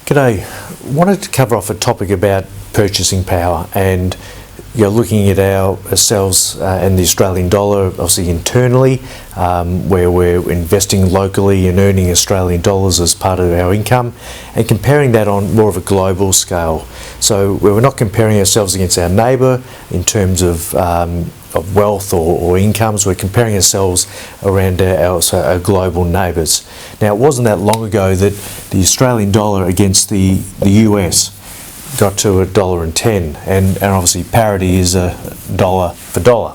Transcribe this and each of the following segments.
G'day. Wanted to cover off a topic about purchasing power and looking at ourselves and the Australian dollar, obviously internally, where we're investing locally and earning Australian dollars as part of our income, and comparing that on more of a global scale. So we're not comparing ourselves against our neighbour in terms of wealth or incomes. We're comparing ourselves around our global neighbours. Now, it wasn't that long ago that the Australian dollar against the US got to $1.10, and obviously parity is a dollar for dollar.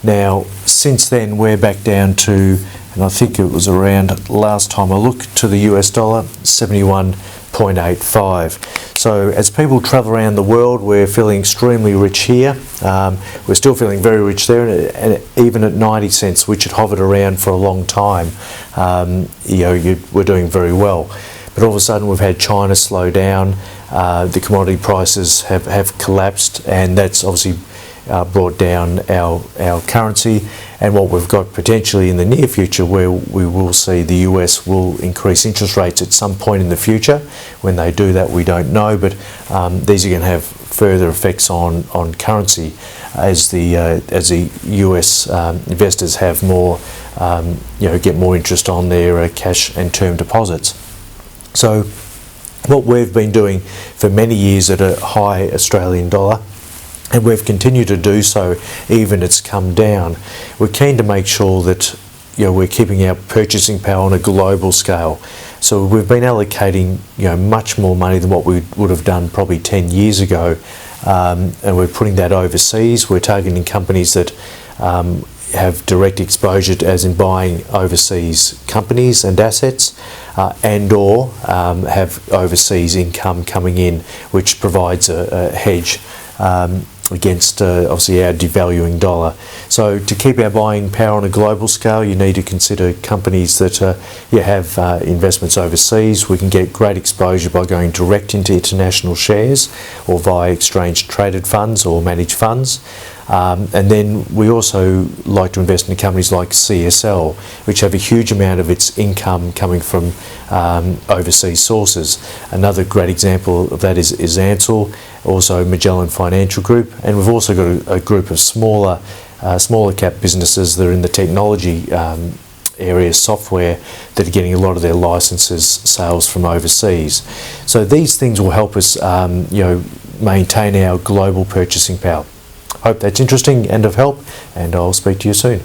Now, since then we're back down to, and I think it was around last time I looked, to the US dollar 71.85. So as people travel around the world, we're feeling extremely rich here. We're still feeling very rich there, and even at 90 cents, which had hovered around for a long time, we're doing very well. But all of a sudden we've had China slow down, the commodity prices have collapsed, and that's obviously brought down our currency. And what we've got potentially in the near future, where we will see the US will increase interest rates at some point in the future. When they do that, we don't know, but these are going to have further effects on currency as the US investors have more, get more interest on their cash and term deposits. So what we've been doing for many years at a high Australian dollar, and we've continued to do so even it's come down, we're keen to make sure that we're keeping our purchasing power on a global scale. So we've been allocating much more money than what we would have done probably 10 years ago, and we're putting that overseas. We're targeting companies that have direct exposure as in buying overseas companies and assets, and or have overseas income coming in, which provides a hedge against obviously our devaluing dollar. So to keep our buying power on a global scale, you need to consider companies that have investments overseas. We can get great exposure by going direct into international shares or via exchange traded funds or managed funds. And then we also like to invest in companies like CSL, which have a huge amount of its income coming from overseas sources. Another great example of that is AFSL, also Magellan Financial Group, and we've also got a group of smaller cap businesses that are in the technology area, software, that are getting a lot of their licenses sales from overseas. So these things will help us maintain our global purchasing power. Hope that's interesting and of help, and I'll speak to you soon.